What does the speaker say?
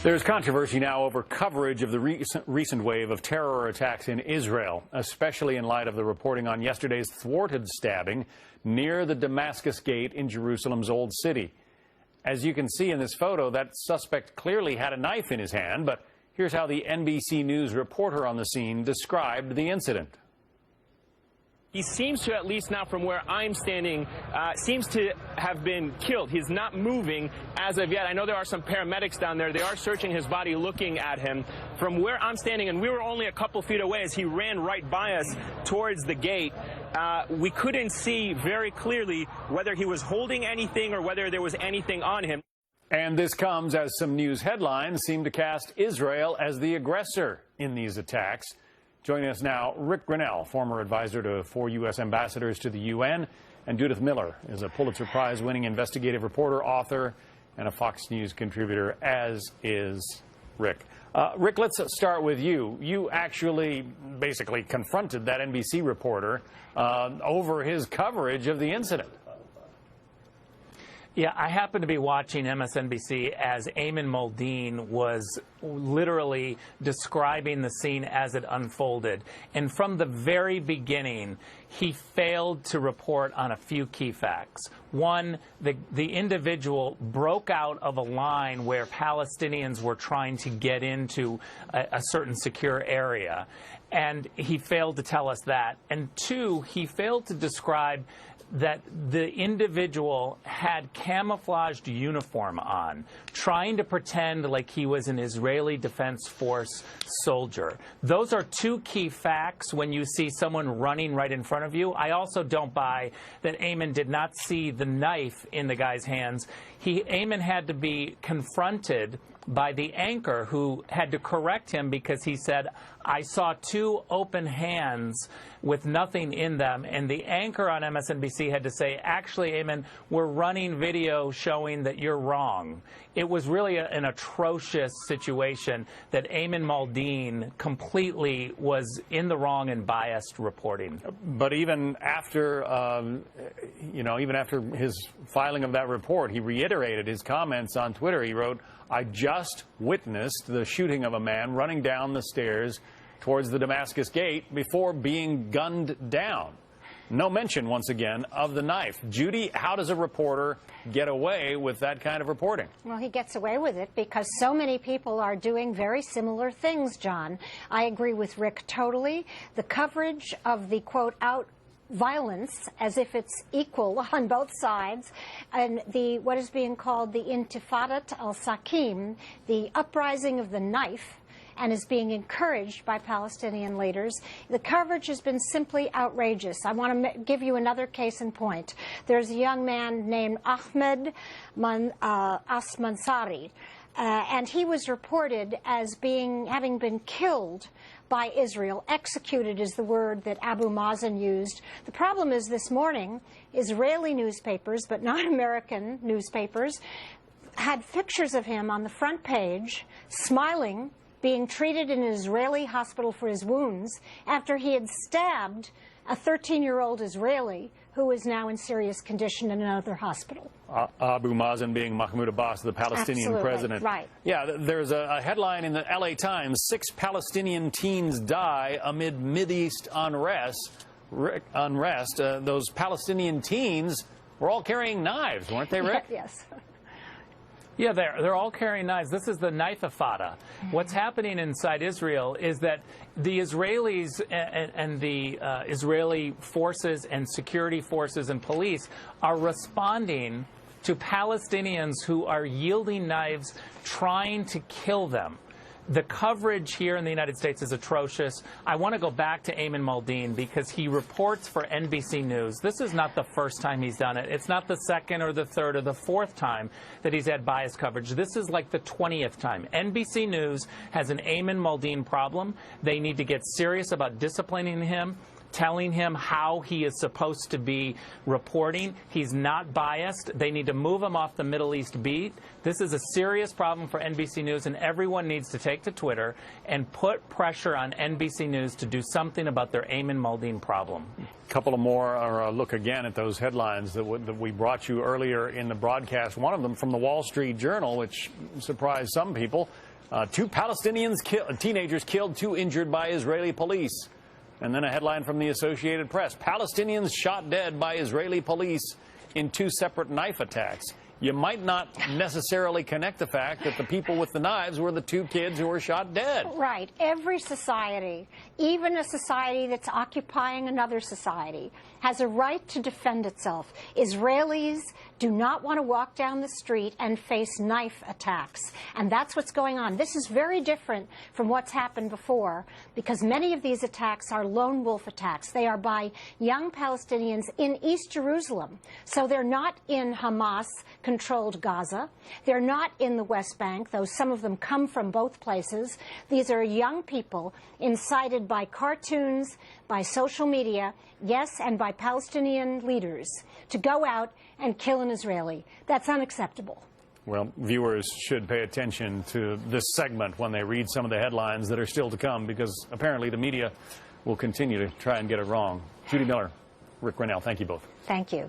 There's controversy now over coverage of the recent wave of terror attacks in Israel, especially in light of the reporting on yesterday's thwarted stabbing near the Damascus Gate in Jerusalem's Old City. As you can see in this photo, that suspect clearly had a knife in his hand, but here's how the NBC News reporter on the scene described the incident. He seems to, at least now from where I'm standing, seems to have been killed. He's not moving as of yet. I know there are some paramedics down there. They are searching his body, looking at him. From where I'm standing, and we were only a couple feet away as he ran right by us towards the gate, we couldn't see very clearly whether he was holding anything or whether there was anything on him. And this comes as some news headlines seem to cast Israel as the aggressor in these attacks. Joining us now, Rick Grenell, former advisor to 4 U.S. ambassadors to the UN, and Judith Miller is a Pulitzer Prize-winning investigative reporter, author, and a Fox News contributor, as is Rick. Rick, let's start with you. You actually basically confronted that NBC reporter over his coverage of the incident. Yeah, I happened to be watching MSNBC as Ayman Mohyeldin was literally describing the scene as it unfolded. And from the very beginning, he failed to report on a few key facts. One, the individual broke out of a line where Palestinians were trying to get into a certain secure area. And he failed to tell us that. And two, he failed to describe that the individual had camouflaged uniform on, trying to pretend like he was an Israeli Defense Force soldier. Those are two key facts when you see someone running right in front of you. I also don't buy that Ayman did not see the knife in the guy's hands. Ayman had to be confronted by the anchor who had to correct him because he said, I saw two open hands with nothing in them. And the anchor on MSNBC had to say, actually, Ayman, we're running video showing that you're wrong. It was really an atrocious situation that Ayman Mohyeldin completely was in the wrong and biased reporting. But even after, even after his filing of that report, he reiterated his comments on Twitter. He wrote, I just witnessed the shooting of a man running down the stairs towards the Damascus Gate before being gunned down. No mention, once again, of the knife. Judy, how does a reporter get away with that kind of reporting? Well, he gets away with it because so many people are doing very similar things, John. I agree with Rick totally. The coverage of the, quote, violence, as if it's equal on both sides, and what is being called the Intifadat al-Sakim, the uprising of the knife, and is being encouraged by Palestinian leaders. The coverage has been simply outrageous. I want to give you another case in point. There's a young man named Ahmed Asmansari, and he was reported as having been killed by Israel. Executed is the word that Abu Mazen used. The problem is this morning, Israeli newspapers, but not American newspapers, had pictures of him on the front page, smiling, being treated in an Israeli hospital for his wounds after he had stabbed a 13-year-old Israeli who is now in serious condition in another hospital. Abu Mazen being Mahmoud Abbas, the Palestinian president. Right. Yeah, there's a headline in the LA Times, 6 Palestinian teens die amid Mideast unrest. Those Palestinian teens were all carrying knives, weren't they, Rick? Yes. Yeah, they're all carrying knives. This is the knife-ifada. What's happening inside Israel is that the Israelis and the Israeli forces and security forces and police are responding to Palestinians who are yielding knives, trying to kill them. The coverage here in the United States is atrocious. I want to go back to Ayman Mohyeldin because he reports for NBC News. This is not the first time he's done it. It's not the second or the third or the fourth time that he's had biased coverage. This is like the 20th time. NBC News has an Ayman Mohyeldin problem. They need to get serious about disciplining him, telling him how he is supposed to be reporting. He's not biased. They need to move him off the Middle East beat. This is a serious problem for NBC News, and everyone needs to take to Twitter and put pressure on NBC News to do something about their Ayman Mohyeldin problem. A couple of more, or a look again at those headlines that we brought you earlier in the broadcast. One of them from the Wall Street Journal, which surprised some people. Two Palestinians teenagers killed, 2 injured by Israeli police. And then a headline from the Associated Press. Palestinians shot dead by Israeli police in 2 separate knife attacks. You might not necessarily connect the fact that the people with the knives were the 2 kids who were shot dead. Right. Every society, even a society that's occupying another society, has a right to defend itself. Israelis do not want to walk down the street and face knife attacks. And that's what's going on. This is very different from what's happened before, because many of these attacks are lone wolf attacks. They are by young Palestinians in East Jerusalem. So they're not in Hamas-controlled Gaza. They're not in the West Bank, though some of them come from both places. These are young people incited by cartoons, by social media, yes, and by Palestinian leaders to go out and kill an Israeli. That's unacceptable. Well, viewers should pay attention to this segment when they read some of the headlines that are still to come, because apparently the media will continue to try and get it wrong. Judy Miller, Rick Grinnell, thank you both. Thank you.